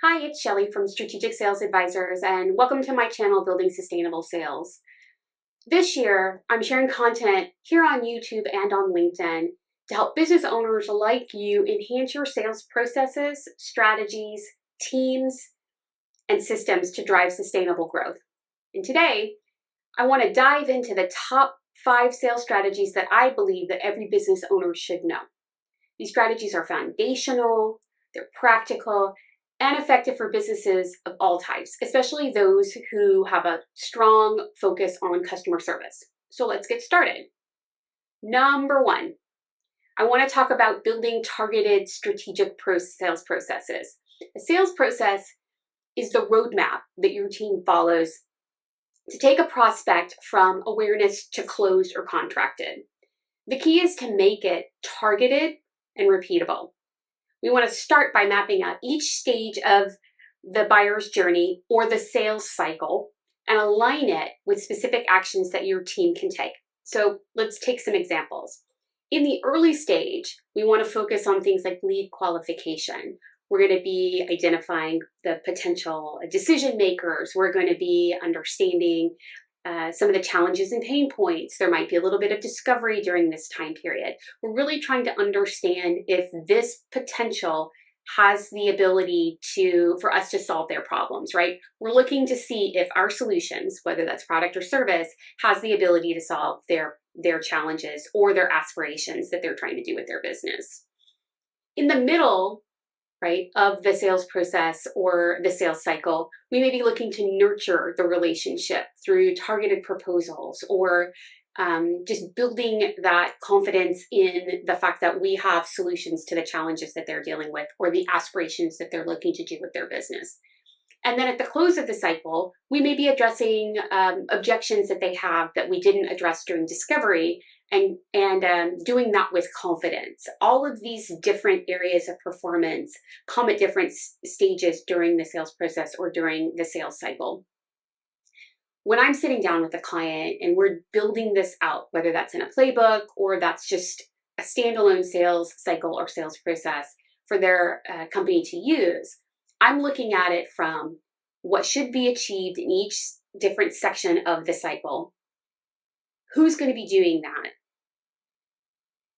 Hi, it's Shelly from Strategic Sales Advisors, and welcome to my channel, Building Sustainable Sales. This year, I'm sharing content here on YouTube and on LinkedIn to help business owners like you enhance your sales processes, strategies, teams, and systems to drive sustainable growth. And today, I want to dive into the top 5 sales strategies that I believe that every business owner should know. These strategies are foundational, they're practical, and effective for businesses of all types, especially those who have a strong focus on customer service. So let's get started. Number 1, I want to talk about building targeted strategic sales processes. A sales process is the roadmap that your team follows to take a prospect from awareness to closed or contracted. The key is to make it targeted and repeatable. We want to start by mapping out each stage of the buyer's journey or the sales cycle and align it with specific actions that your team can take. So let's take some examples. In the early stage, we want to focus on things like lead qualification. We're going to be identifying the potential decision makers. We're going to be understanding some of the challenges and pain points. There might be a little bit of discovery during this time period. We're really trying to understand if this potential has the ability for us to solve their problems, right? We're looking to see if our solutions, whether that's product or service, has the ability to solve their challenges or their aspirations that they're trying to do with their business. In the middle, right, of the sales process or the sales cycle, we may be looking to nurture the relationship through targeted proposals or just building that confidence in the fact that we have solutions to the challenges that they're dealing with or the aspirations that they're looking to do with their business. And then at the close of the cycle, we may be addressing objections that they have that we didn't address during discovery and doing that with confidence. All of these different areas of performance come at different stages during the sales process or during the sales cycle. When I'm sitting down with a client and we're building this out, whether that's in a playbook or that's just a standalone sales cycle or sales process for their company to use, I'm looking at it from what should be achieved in each different section of the cycle. Who's going to be doing that?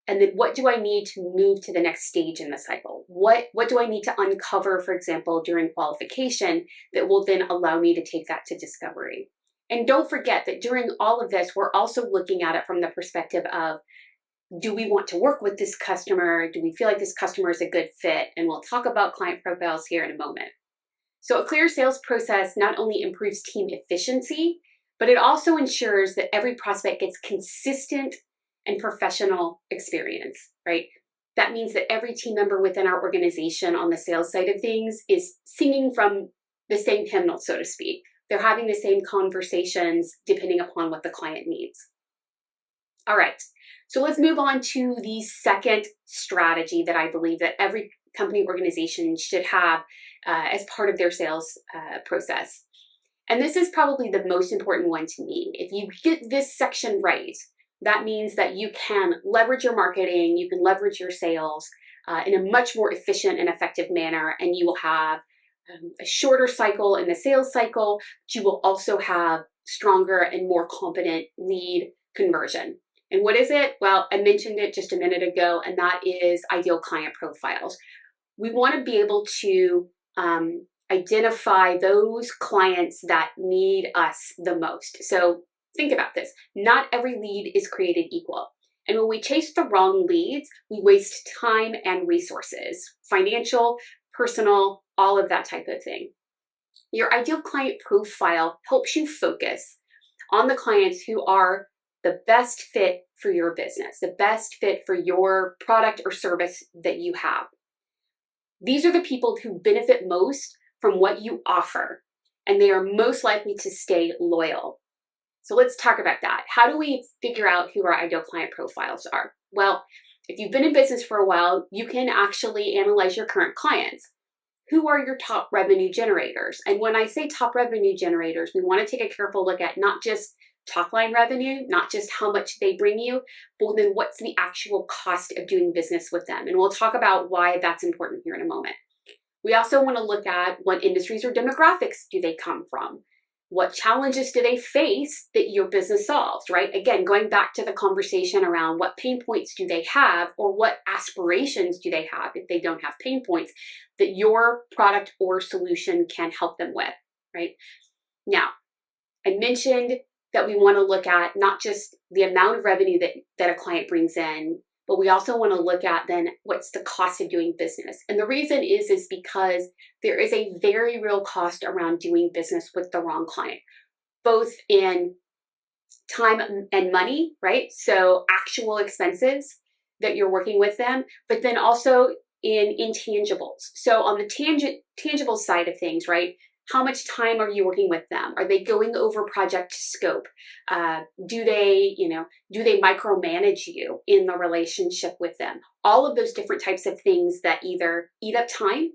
And then what do I need to move to the next stage in the cycle? What do I need to uncover, for example, during qualification that will then allow me to take that to discovery? And don't forget that during all of this, we're also looking at it from the perspective of, do we want to work with this customer? Do we feel like this customer is a good fit? And we'll talk about client profiles here in a moment. So a clear sales process not only improves team efficiency, but it also ensures that every prospect gets consistent and professional experience, right? That means that every team member within our organization on the sales side of things is singing from the same hymnal, so to speak. They're having the same conversations depending upon what the client needs. All right, so let's move on to the second strategy that I believe that every company organization should have as part of their sales process. And this is probably the most important one to me. If you get this section right, that means that you can leverage your marketing, you can leverage your sales in a much more efficient and effective manner, and you will have a shorter cycle in the sales cycle, but you will also have stronger and more competent lead conversion. And what is it? Well, I mentioned it just a minute ago, and that is ideal client profiles. We want to be able to identify those clients that need us the most. So think about this. Not every lead is created equal. And when we chase the wrong leads, we waste time and resources, financial, personal, all of that type of thing. Your ideal client profile helps you focus on the clients who are the best fit for your business, the best fit for your product or service that you have. These are the people who benefit most from what you offer, and they are most likely to stay loyal. So let's talk about that. How do we figure out who our ideal client profiles are? Well, if you've been in business for a while, you can actually analyze your current clients. Who are your top revenue generators? And when I say top revenue generators, we want to take a careful look at not just top line revenue, not just how much they bring you, but then what's the actual cost of doing business with them. And we'll talk about why that's important here in a moment. We also want to look at what industries or demographics do they come from? What challenges do they face that your business solves, right? Again, going back to the conversation around what pain points do they have or what aspirations do they have if they don't have pain points that your product or solution can help them with, right? Now, I mentioned that we want to look at not just the amount of revenue that a client brings in, but we also want to look at then what's the cost of doing business. And the reason is because there is a very real cost around doing business with the wrong client, both in time and money, right? So actual expenses that you're working with them, but then also in intangibles. So on the tangible side of things, right? How much time are you working with them? Are they going over project scope? Do they micromanage you in the relationship with them? All of those different types of things that either eat up time,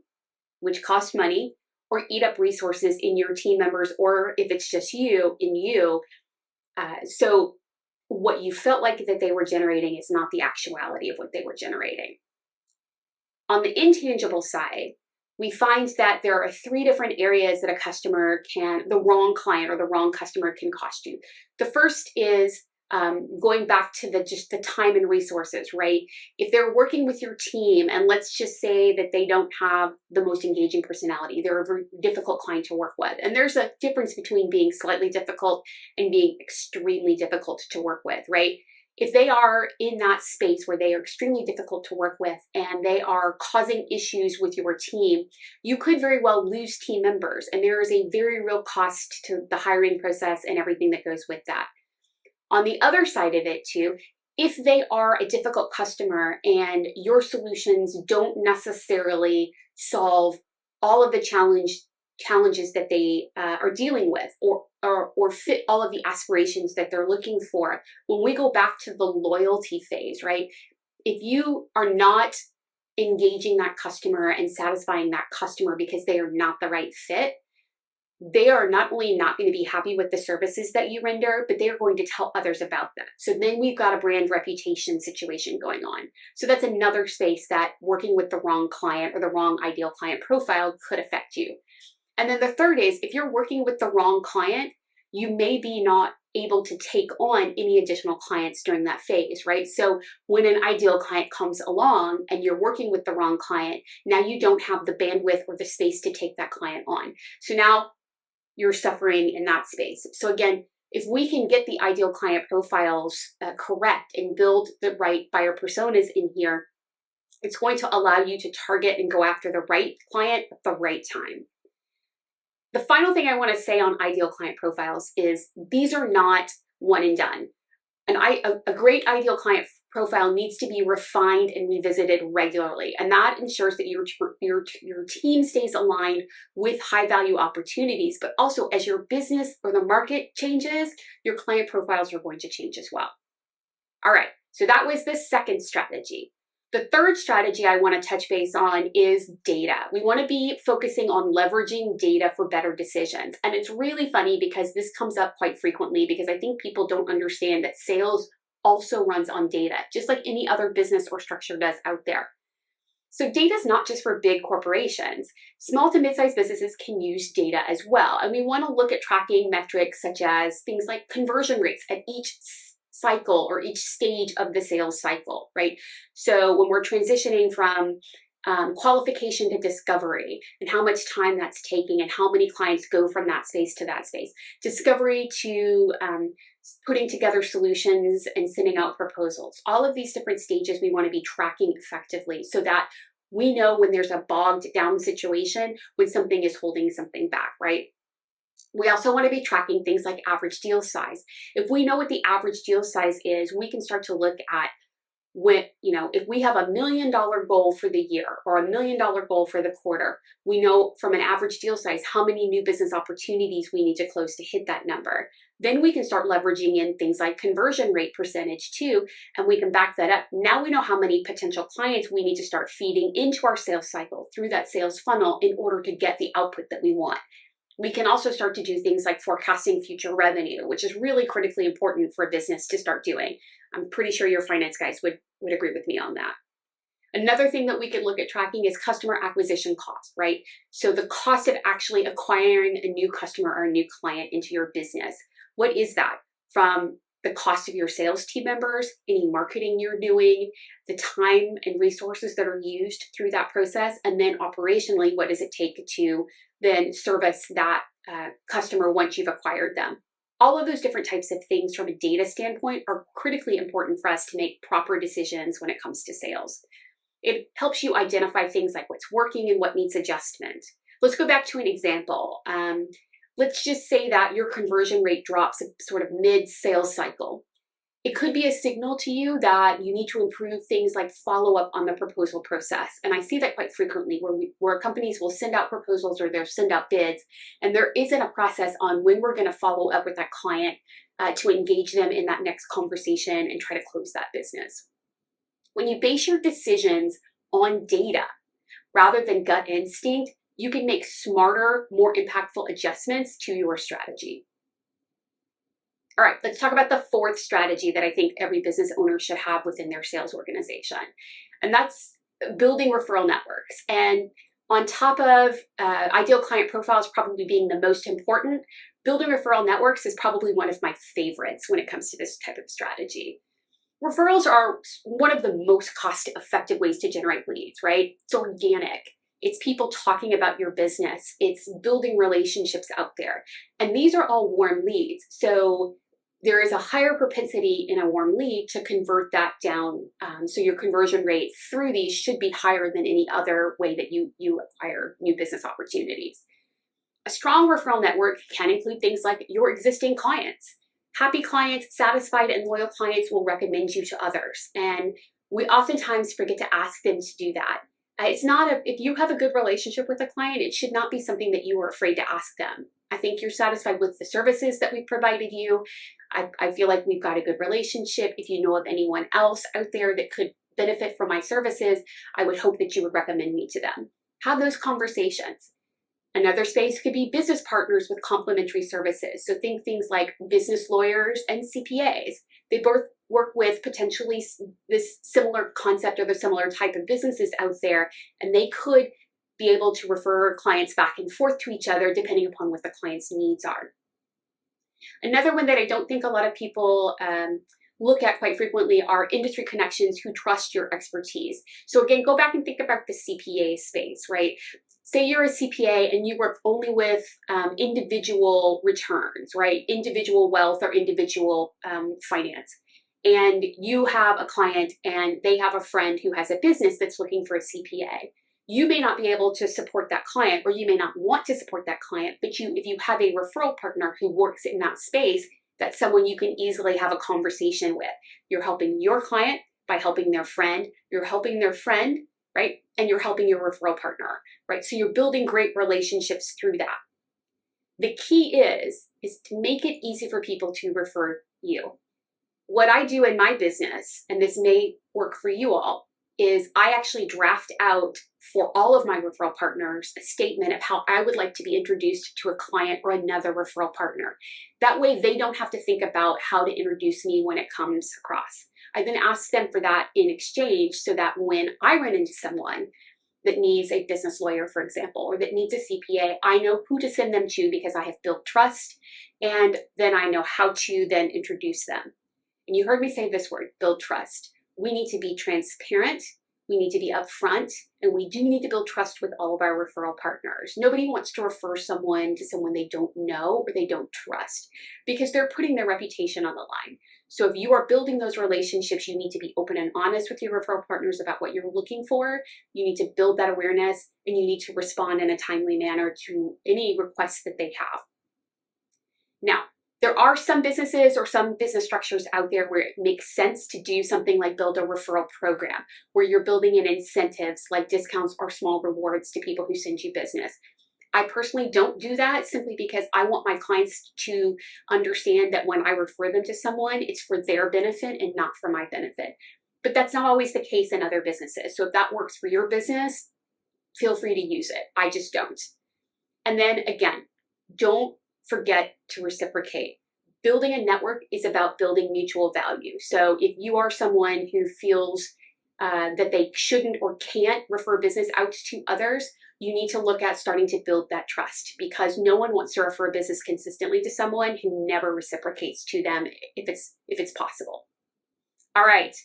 which costs money, or eat up resources in your team members, or if it's just you. So what you felt like that they were generating is not the actuality of what they were generating. On the intangible side, we find that there are 3 different areas that the wrong client or the wrong customer can cost you. The first is going back to just the time and resources, right? If they're working with your team and let's just say that they don't have the most engaging personality, they're a very difficult client to work with. And there's a difference between being slightly difficult and being extremely difficult to work with, right? If they are in that space where they are extremely difficult to work with and they are causing issues with your team, you could very well lose team members. And there is a very real cost to the hiring process and everything that goes with that. On the other side of it too, if they are a difficult customer and your solutions don't necessarily solve all of the challenges that they are dealing with or fit all of the aspirations that they're looking for. When we go back to the loyalty phase, right? If you are not engaging that customer and satisfying that customer because they are not the right fit, they are not only not going to be happy with the services that you render, but they are going to tell others about them. So then we've got a brand reputation situation going on. So that's another space that working with the wrong client or the wrong ideal client profile could affect you. And then the third is if you're working with the wrong client, you may be not able to take on any additional clients during that phase, right? So when an ideal client comes along and you're working with the wrong client, now you don't have the bandwidth or the space to take that client on. So now you're suffering in that space. So again, if we can get the ideal client profiles correct and build the right buyer personas in here, it's going to allow you to target and go after the right client at the right time. The final thing I want to say on ideal client profiles is these are not one and done. A great ideal client profile needs to be refined and revisited regularly. And that ensures that your team stays aligned with high value opportunities, but also as your business or the market changes, your client profiles are going to change as well. All right, so that was the second strategy. The third strategy I want to touch base on is data. We want to be focusing on leveraging data for better decisions. And it's really funny because this comes up quite frequently because I think people don't understand that sales also runs on data, just like any other business or structure does out there. So data is not just for big corporations. Small to mid-sized businesses can use data as well. And we want to look at tracking metrics such as things like conversion rates at each cycle or each stage of the sales cycle, right? So when we're transitioning from qualification to discovery and how much time that's taking and how many clients go from that space to that space, discovery to putting together solutions and sending out proposals, all of these different stages we want to be tracking effectively so that we know when there's a bogged down situation, when something is holding something back, right? We also want to be tracking things like average deal size. If we know what the average deal size is, we can start to look at if we have $1 million goal for the year or $1 million goal for the quarter, we know from an average deal size how many new business opportunities we need to close to hit that number. Then we can start leveraging in things like conversion rate percentage too, and we can back that up. Now we know how many potential clients we need to start feeding into our sales cycle through that sales funnel in order to get the output that we want. We can also start to do things like forecasting future revenue, which is really critically important for a business to start doing. I'm pretty sure your finance guys would agree with me on that. Another thing that we could look at tracking is customer acquisition cost, right? So the cost of actually acquiring a new customer or a new client into your business. What is that? From the cost of your sales team members, any marketing you're doing, the time and resources that are used through that process, and then operationally, what does it take to then service that customer once you've acquired them? All of those different types of things from a data standpoint are critically important for us to make proper decisions when it comes to sales. It helps you identify things like what's working and what needs adjustment. Let's go back to an example. Let's just say that your conversion rate drops at sort of mid-sales cycle. It could be a signal to you that you need to improve things like follow-up on the proposal process. And I see that quite frequently where companies will send out proposals or they'll send out bids, and there isn't a process on when we're going to follow up with that client to engage them in that next conversation and try to close that business. When you base your decisions on data rather than gut instinct, you can make smarter, more impactful adjustments to your strategy. All right, let's talk about the fourth strategy that I think every business owner should have within their sales organization, and that's building referral networks. And on top of ideal client profiles probably being the most important, building referral networks is probably one of my favorites when it comes to this type of strategy. Referrals are one of the most cost-effective ways to generate leads, right? It's organic. It's people talking about your business. It's building relationships out there. And these are all warm leads. So there is a higher propensity in a warm lead to convert that down. So your conversion rate through these should be higher than any other way that you acquire new business opportunities. A strong referral network can include things like your existing clients. Happy clients, satisfied and loyal clients will recommend you to others. And we oftentimes forget to ask them to do that. If you have a good relationship with a client, it should not be something that you are afraid to ask them. I think you're satisfied with the services that we've provided you. I feel like we've got a good relationship. If you know of anyone else out there that could benefit from my services, I would hope that you would recommend me to them. Have those conversations. Another space could be business partners with complementary services. So think things like business lawyers and CPAs. They both work with potentially this similar concept or the similar type of businesses out there, and they could be able to refer clients back and forth to each other depending upon what the client's needs are. Another one that I don't think a lot of people look at quite frequently are industry connections who trust your expertise. So again, go back and think about the CPA space, right? Say you're a CPA and you work only with individual returns, right? Individual wealth or individual finance. And you have a client and they have a friend who has a business that's looking for a CPA. You may not be able to support that client, or you may not want to support that client, but if you have a referral partner who works in that space, that's someone you can easily have a conversation with. You're helping your client by helping their friend. You're helping their friend, right? And you're helping your referral partner, right? So you're building great relationships through that. The key is to make it easy for people to refer you. What I do in my business, and this may work for you all, is I actually draft out for all of my referral partners a statement of how I would like to be introduced to a client or another referral partner. That way they don't have to think about how to introduce me when it comes across. I then ask them for that in exchange so that when I run into someone that needs a business lawyer, for example, or that needs a CPA, I know who to send them to because I have built trust, and then I know how to then introduce them. And you heard me say this word, build trust. We need to be transparent, we need to be upfront, and we do need to build trust with all of our referral partners. Nobody wants to refer someone to someone they don't know or they don't trust because they're putting their reputation on the line. So if you are building those relationships, you need to be open and honest with your referral partners about what you're looking for. You need to build that awareness, and you need to respond in a timely manner to any requests that they have. Now, there are some businesses or some business structures out there where it makes sense to do something like build a referral program, where you're building in incentives like discounts or small rewards to people who send you business. I personally don't do that simply because I want my clients to understand that when I refer them to someone, it's for their benefit and not for my benefit. But that's not always the case in other businesses. So if that works for your business, feel free to use it. I just don't. And then again, don't forget to reciprocate. Building a network is about building mutual value. So if you are someone who feels that they shouldn't or can't refer business out to others, you need to look at starting to build that trust, because no one wants to refer business consistently to someone who never reciprocates to them if it's possible. All right.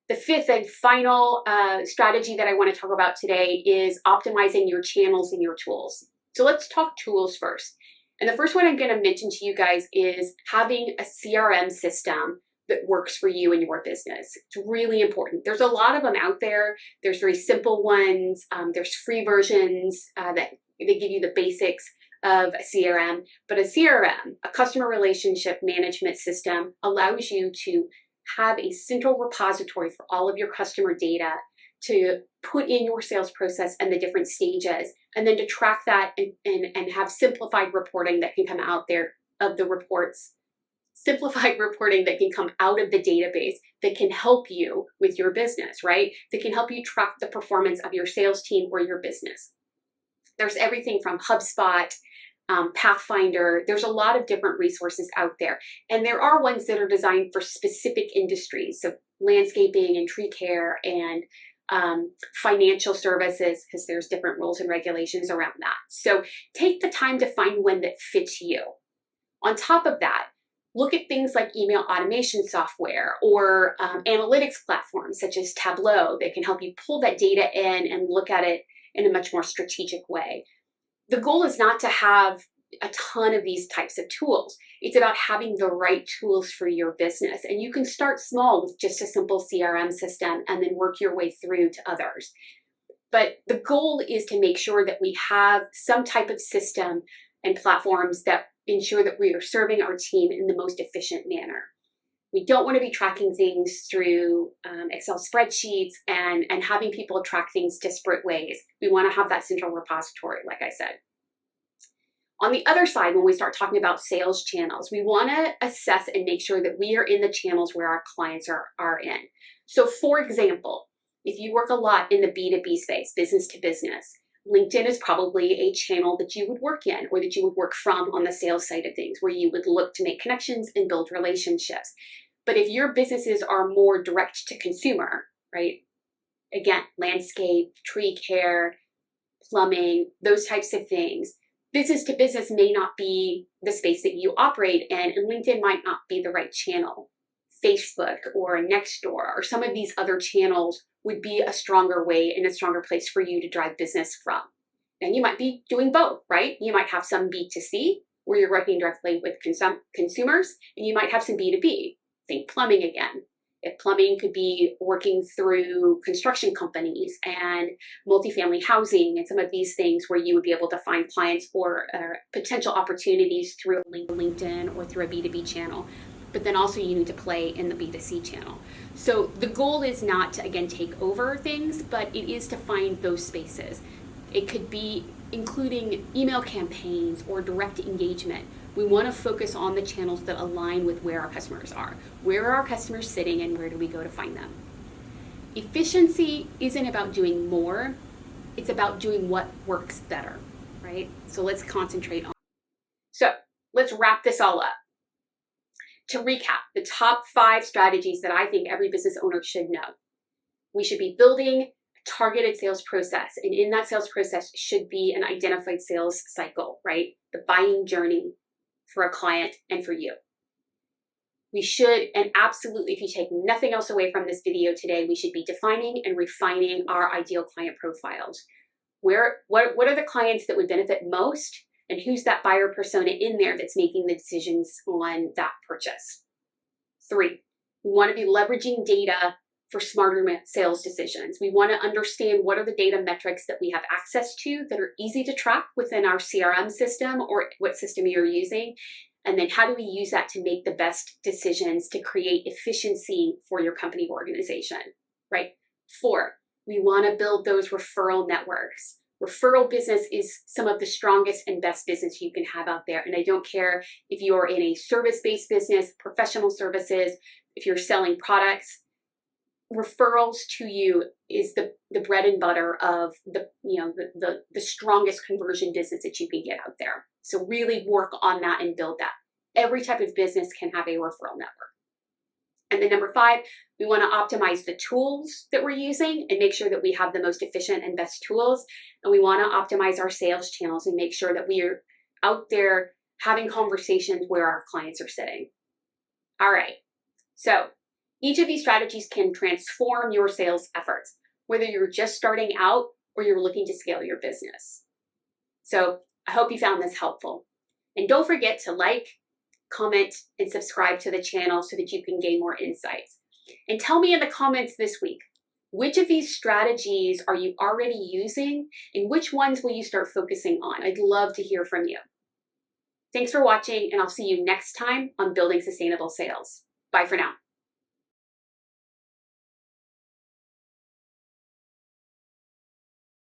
The fifth and final strategy that I want to talk about today is optimizing your channels and your tools. So let's talk tools first. And the first one I'm going to mention to you guys is having a CRM system that works for you and your business. It's really important. There's a lot of them out there. There's very simple ones. There's free versions that they give you the basics of a CRM. But a CRM, a customer relationship management system, allows you to have a central repository for all of your customer data, to put in your sales process and the different stages, and then to track that and have simplified reporting that can come out there of the reports. Simplified reporting that can come out of the database that can help you with your business, right? That can help you track the performance of your sales team or your business. There's everything from HubSpot, Pathfinder. There's a lot of different resources out there. And there are ones that are designed for specific industries. So landscaping and tree care and financial services, because there's different rules and regulations around that. So take the time to find one that fits you. On top of that, look at things like email automation software or analytics platforms such as Tableau that can help you pull that data in and look at it in a much more strategic way. The goal is not to have a ton of these types of tools. It's about having the right tools for your business. And you can start small with just a simple CRM system and then work your way through to others. But the goal is to make sure that we have some type of system and platforms that ensure that we are serving our team in the most efficient manner. We don't want to be tracking things through Excel spreadsheets and having people track things disparate ways. We want to have that central repository, like I said. On the other side, when we start talking about sales channels, we want to assess and make sure that we are in the channels where our clients are in. So for example, if you work a lot in the B2B space, business to business, LinkedIn is probably a channel that you would work in or that you would work from on the sales side of things, where you would look to make connections and build relationships. But if your businesses are more direct to consumer, right? Again, landscape, tree care, plumbing, those types of things, business to business may not be the space that you operate in, and LinkedIn might not be the right channel. Facebook or Nextdoor or some of these other channels would be a stronger way and a stronger place for you to drive business from. And you might be doing both, right? You might have some B2C where you're working directly with consumers, and you might have some B2B. Think plumbing again. If plumbing could be working through construction companies and multifamily housing and some of these things where you would be able to find clients or potential opportunities through LinkedIn or through a B2B channel. But then also you need to play in the B2C channel. So the goal is not to, again, take over things, but it is to find those spaces. It could be including email campaigns or direct engagement. We want to focus on the channels that align with where our customers are. Where are our customers sitting and where do we go to find them? Efficiency isn't about doing more. It's about doing what works better, right? So let's concentrate on. So let's wrap this all up. To recap, the top 5 strategies that I think every business owner should know. We should be building a targeted sales process, and in that sales process should be an identified sales cycle, right? The buying journey for a client and for you. We should, and absolutely, if you take nothing else away from this video today, we should be defining and refining our ideal client profiles. What are the clients that would benefit most? And who's that buyer persona in there that's making the decisions on that purchase? 3, we want to be leveraging data for smarter sales decisions. We want to understand what are the data metrics that we have access to that are easy to track within our CRM system or what system you're using. And then how do we use that to make the best decisions to create efficiency for your company organization, right? 4, we want to build those referral networks. Referral business is some of the strongest and best business you can have out there. And I don't care if you're in a service-based business, professional services, if you're selling products, referrals to you is the bread and butter of the strongest conversion business that you can get out there. So really work on that and build that. Every type of business can have a referral network. And then number 5, we want to optimize the tools that we're using and make sure that we have the most efficient and best tools. And we want to optimize our sales channels and make sure that we are out there having conversations where our clients are sitting. All right. So each of these strategies can transform your sales efforts, whether you're just starting out or you're looking to scale your business. So I hope you found this helpful. And don't forget to like, comment, and subscribe to the channel so that you can gain more insights. And tell me in the comments this week, which of these strategies are you already using and which ones will you start focusing on? I'd love to hear from you. Thanks for watching, and I'll see you next time on Building Sustainable Sales. Bye for now.